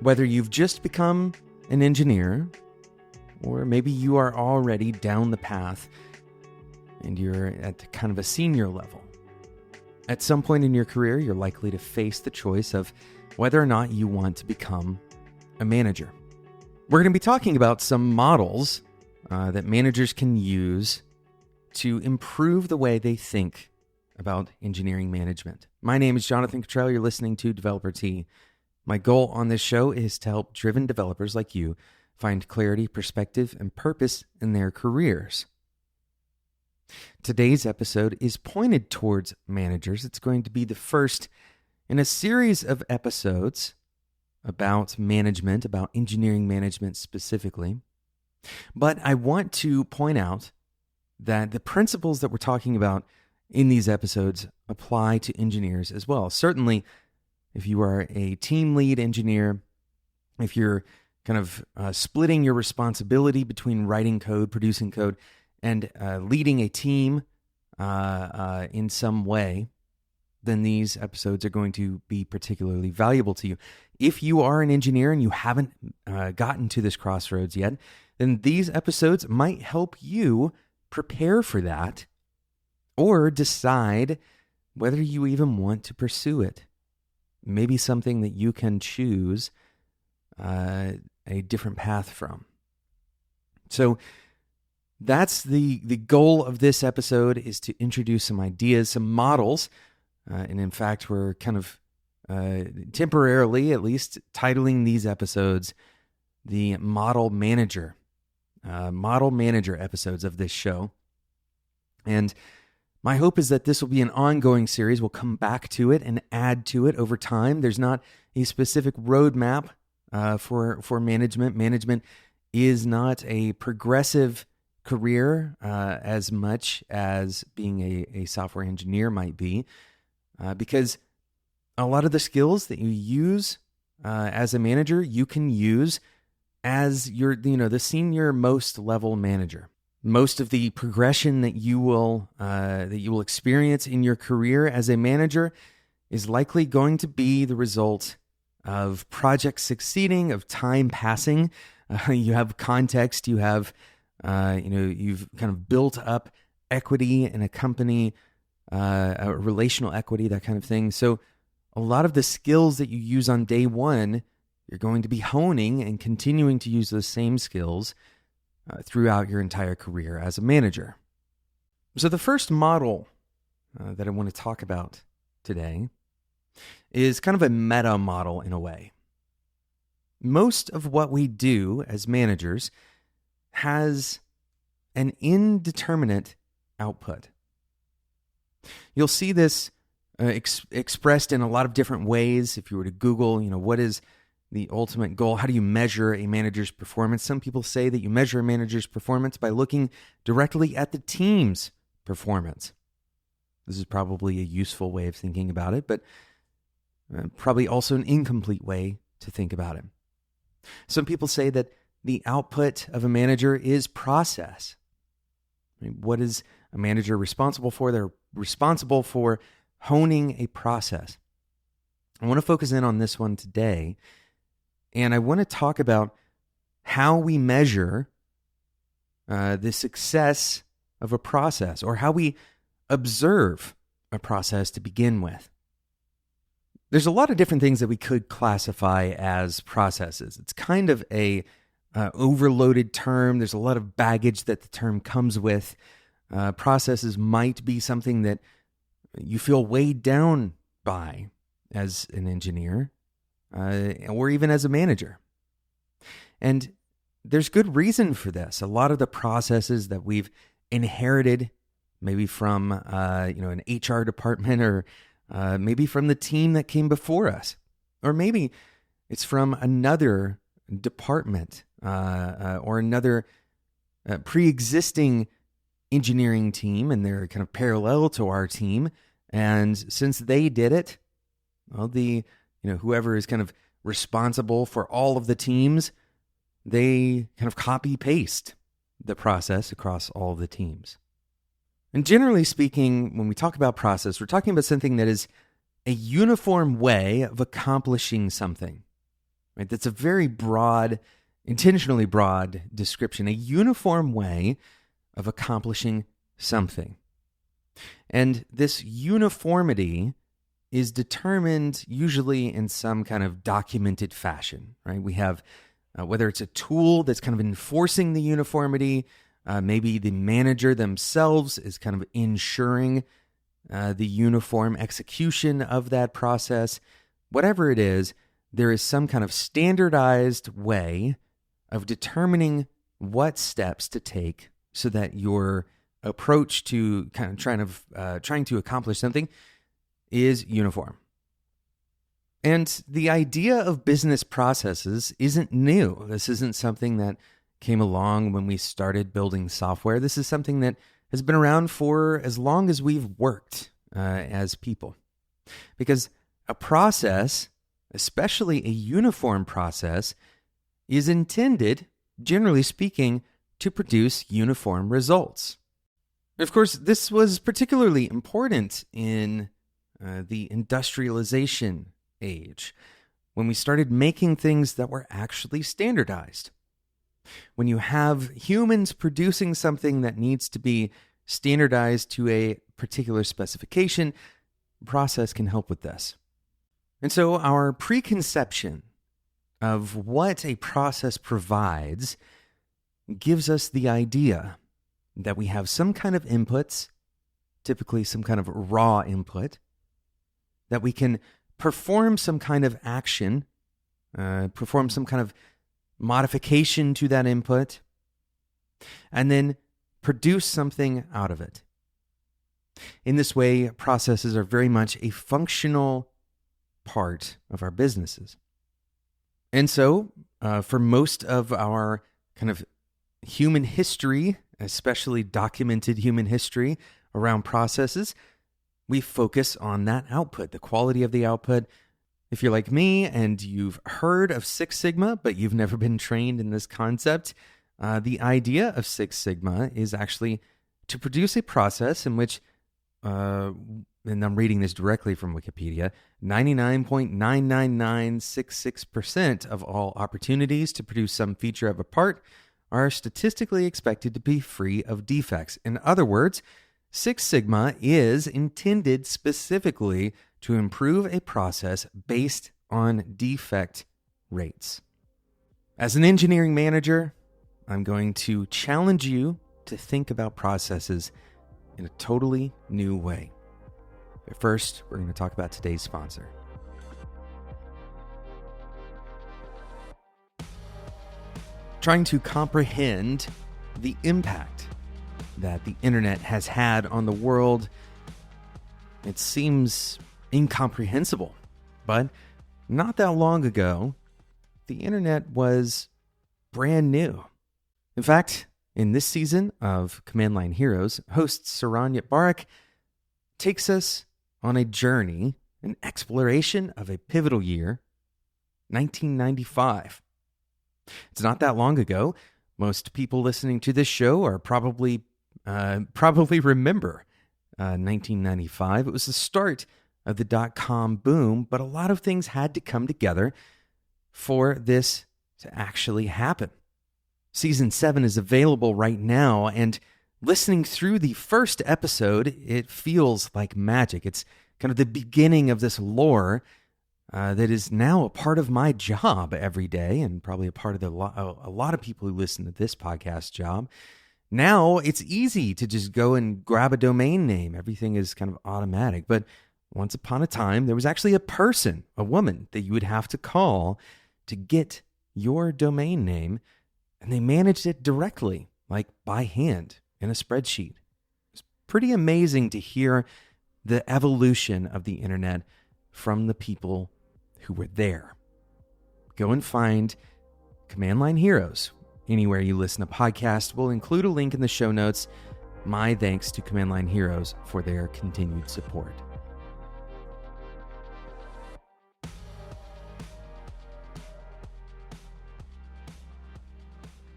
Whether you've just become an engineer, or maybe you are already down the path and you're at kind of a senior level. At some point in your career, you're likely to face the choice of whether or not you want to become a manager. We're going to be talking about some models that managers can use to improve the way they think about engineering management. My name is Jonathan Cottrell. You're listening to Developer Tea. My goal on this show is to help driven developers like you find clarity, perspective, and purpose in their careers. Today's episode is pointed towards managers. It's going to be the first in a series of episodes about management, about engineering management specifically. But I want to point out that the principles that we're talking about in these episodes apply to engineers as well. Certainly, if you are a team lead engineer, if you're kind of splitting your responsibility between writing code, producing code, and leading a team in some way, then these episodes are going to be particularly valuable to you. If you are an engineer and you haven't gotten to this crossroads yet, then these episodes might help you prepare for that or decide whether you even want to pursue it. Maybe something that you can choose a different path from. So that's the goal of this episode, is to introduce some ideas, some models. And in fact, we're kind of temporarily, at least, titling these episodes the Model Manager episodes of this show. And my hope is that this will be an ongoing series. We'll come back to it and add to it over time. There's not a specific roadmap for management. Management is not a progressive career as much as being a software engineer might be, because a lot of the skills that you use as a manager, you can use as the senior most level manager. Most of the progression that you will experience in your career as a manager is likely going to be the result of projects succeeding, of time passing. You have context. You have you've kind of built up equity in a company, a relational equity, that kind of thing. So a lot of the skills that you use on day one, you're going to be honing and continuing to use those same skills throughout your entire career as a manager. So the first model that I want to talk about today is kind of a meta model in a way. Most of what we do as managers has an indeterminate output. You'll see this expressed in a lot of different ways. If you were to Google, what is the ultimate goal? How do you measure a manager's performance? Some people say that you measure a manager's performance by looking directly at the team's performance. This is probably a useful way of thinking about it, but probably also an incomplete way to think about it. Some people say that the output of a manager is process. What is a manager responsible for? They're responsible for honing a process. I want to focus in on this one today, and I want to talk about how we measure the success of a process, or how we observe a process to begin with. There's a lot of different things that we could classify as processes. It's kind of a overloaded term. There's a lot of baggage that the term comes with. Processes might be something that you feel weighed down by as an engineer, or even as a manager. And there's good reason for this. A lot of the processes that we've inherited, maybe from an HR department, or maybe from the team that came before us, or maybe it's from another department or another pre-existing engineering team, and they're kind of parallel to our team. And since they did it, well, whoever is kind of responsible for all of the teams, they kind of copy paste the process across all of the teams. And generally speaking, when we talk about process, we're talking about something that is a uniform way of accomplishing something. right? That's a very broad, intentionally broad description, a uniform way of accomplishing something. And this uniformity is determined usually in some kind of documented fashion, right? We have, whether it's a tool that's kind of enforcing the uniformity, maybe the manager themselves is kind of ensuring the uniform execution of that process. Whatever it is, there is some kind of standardized way of determining what steps to take so that your approach to kind of trying to accomplish something is uniform. And the idea of business processes isn't new. This isn't something that came along when we started building software. This is something that has been around for as long as we've worked as people. Because a process, especially a uniform process, is intended, generally speaking, to produce uniform results. Of course, this was particularly important in the industrialization age, when we started making things that were actually standardized. When you have humans producing something that needs to be standardized to a particular specification, process can help with this. And so our preconception of what a process provides gives us the idea that we have some kind of inputs, typically some kind of raw input, that we can perform some kind of action, perform some kind of modification to that input, and then produce something out of it. In this way, processes are very much a functional part of our businesses. And so, for most of our kind of human history, especially documented human history around processes, we focus on that output, the quality of the output. If you're like me and you've heard of Six Sigma, but you've never been trained in this concept, the idea of Six Sigma is actually to produce a process in which, and I'm reading this directly from Wikipedia, 99.99966% of all opportunities to produce some feature of a part are statistically expected to be free of defects. In other words, Six Sigma is intended specifically to improve a process based on defect rates. As an engineering manager, I'm going to challenge you to think about processes in a totally new way. But first, we're going to talk about today's sponsor. Trying to comprehend the impact that the internet has had on the world, it seems incomprehensible. But not that long ago, the internet was brand new. In fact, in this season of Command Line Heroes, host Saranya Barak takes us on a journey, an exploration of a pivotal year, 1995. It's not that long ago. Most people listening to this show are probably remember 1995. It was the start of the dot-com boom, but a lot of things had to come together for this to actually happen. Season 7 is available right now, and listening through the first episode, it feels like magic. It's kind of the beginning of this lore that is now a part of my job every day, and probably a part of a lot of people who listen to this podcast job. Now it's easy to just go and grab a domain name. Everything is kind of automatic. But once upon a time, there was actually a person, a woman, that you would have to call to get your domain name, and they managed it directly, like by hand in a spreadsheet. It's pretty amazing to hear the evolution of the internet from the people who were there. Go and find Command Line Heroes anywhere you listen to podcasts. We'll include a link in the show notes. My thanks to Command Line Heroes for their continued support.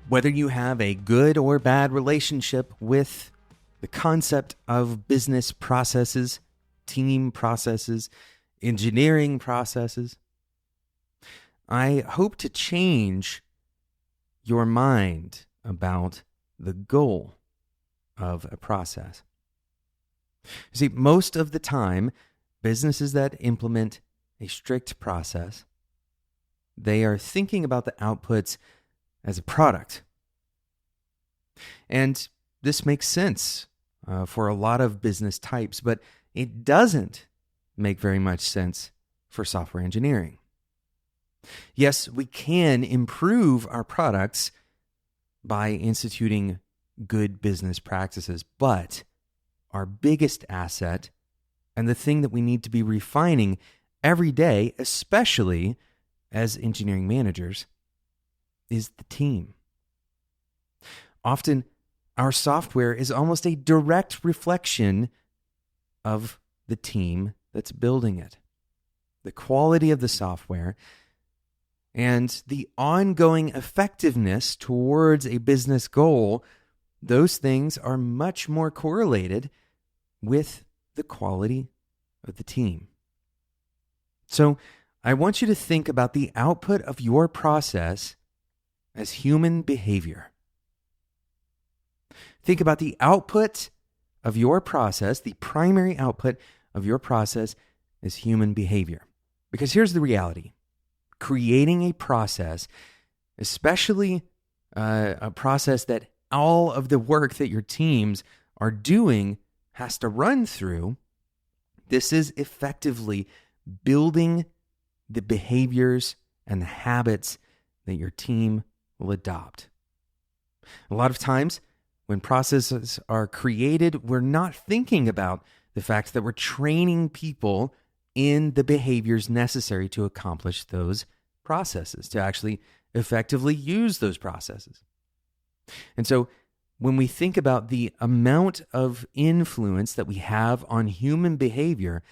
Whether you have a good or bad relationship with the concept of business processes, team processes, engineering processes, I hope to change your mind about the goal of a process. You see, most of the time, businesses that implement a strict process, they are thinking about the outputs as a product. And this makes sense for a lot of business types, but it doesn't make very much sense for software engineering. Yes, we can improve our products by instituting good business practices, but our biggest asset and the thing that we need to be refining every day, especially as engineering managers, is the team. Often, our software is almost a direct reflection of the team that's building it. The quality of the software and the ongoing effectiveness towards a business goal, those things are much more correlated with the quality of the team. So I want you to think about the output of your process as human behavior. Think about the output of your process, the primary output of your process as human behavior. Because here's the reality. Creating a process, especially a process that all of the work that your teams are doing has to run through, this is effectively building the behaviors and the habits that your team will adopt. A lot of times, when processes are created, we're not thinking about the fact that we're training people in the behaviors necessary to accomplish those processes, to actually effectively use those processes. And so when we think about the amount of influence that we have on human behavior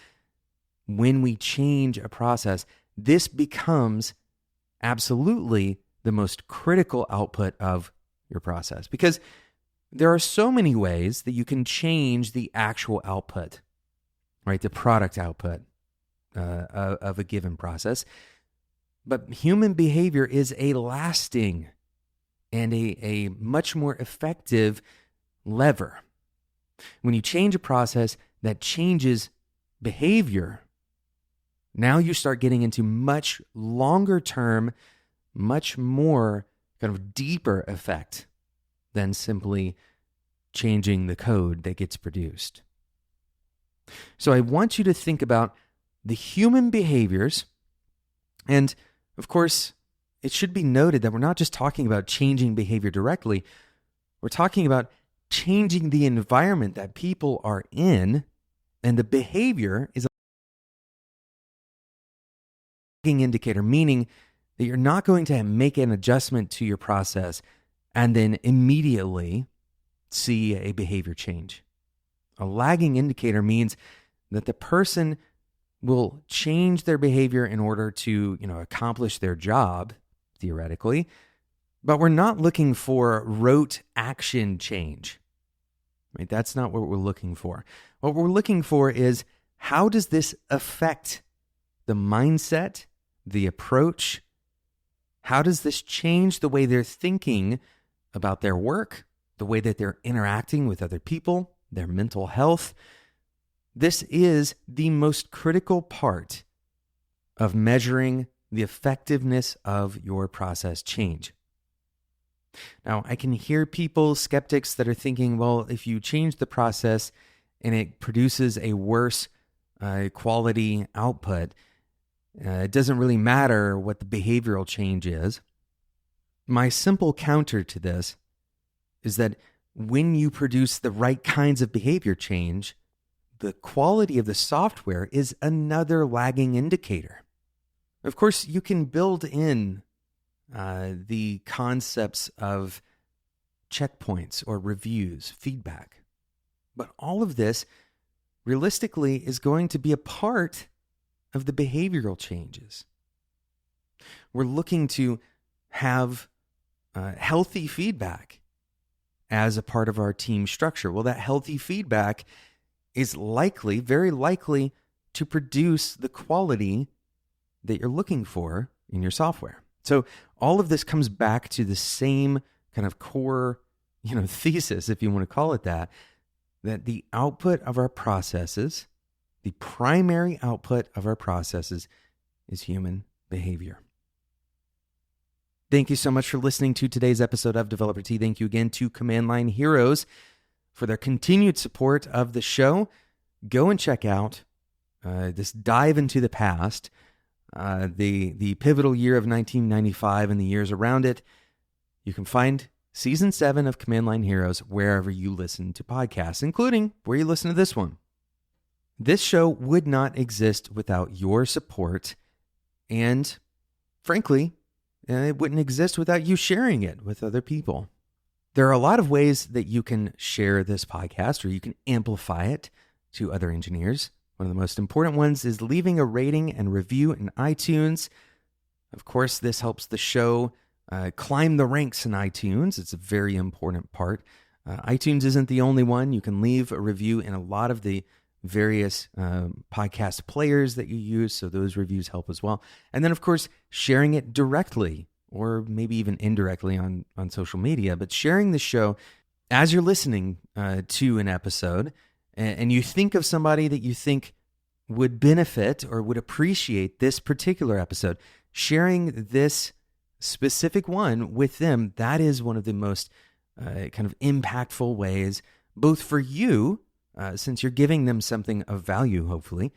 when we change a process, this becomes absolutely the most critical output of your process. Because there are so many ways that you can change the actual output, right? The product output of a given process. But human behavior is a lasting and a much more effective lever. When you change a process that changes behavior, now you start getting into much longer term, much more kind of deeper effect than simply changing the code that gets produced. So I want you to think about the human behaviors. And of course, it should be noted that we're not just talking about changing behavior directly. We're talking about changing the environment that people are in, and the behavior is a lagging indicator, meaning that you're not going to make an adjustment to your process and then immediately see a behavior change. A lagging indicator means that the person will change their behavior in order to, accomplish their job, theoretically, but we're not looking for rote action change. Right? That's not what we're looking for. What we're looking for is, how does this affect the mindset, the approach? How does this change the way they're thinking about their work, the way that they're interacting with other people, their mental health? This is the most critical part of measuring the effectiveness of your process change. Now, I can hear people, skeptics, that are thinking, well, if you change the process and it produces a worse quality output, it doesn't really matter what the behavioral change is. My simple counter to this is that when you produce the right kinds of behavior change, the quality of the software is another lagging indicator. Of course, you can build in the concepts of checkpoints or reviews, feedback. But all of this, realistically, is going to be a part of the behavioral changes. We're looking to have healthy feedback as a part of our team structure. Well, that healthy feedback is likely, very likely, to produce the quality that you're looking for in your software. So all of this comes back to the same kind of core, thesis, if you want to call it that the output of our processes, the primary output of our processes is human behavior. Thank you so much for listening to today's episode of Developer Tea. Thank you again to Command Line Heroes for their continued support of the show. Go and check out this dive into the past, the pivotal year of 1995 and the years around it. You can find Season 7 of Command Line Heroes wherever you listen to podcasts, including where you listen to this one. This show would not exist without your support, and frankly, it wouldn't exist without you sharing it with other people. There are a lot of ways that you can share this podcast, or you can amplify it to other engineers. One of the most important ones is leaving a rating and review in iTunes. Of course, this helps the show climb the ranks in iTunes. It's a very important part. iTunes isn't the only one. You can leave a review in a lot of the various podcast players that you use, so those reviews help as well. And then, of course, sharing it directly or maybe even indirectly on social media, but sharing the show as you're listening to an episode, and you think of somebody that you think would benefit or would appreciate this particular episode, sharing this specific one with them, that is one of the most kind of impactful ways, both for you, since you're giving them something of value, hopefully,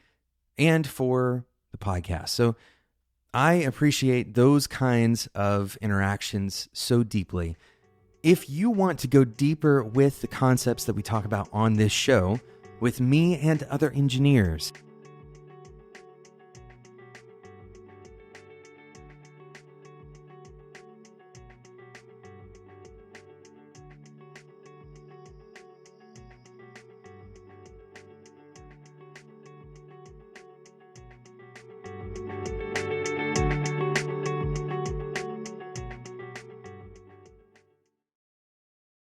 and for the podcast. So I appreciate those kinds of interactions so deeply. If you want to go deeper with the concepts that we talk about on this show with me and other engineers,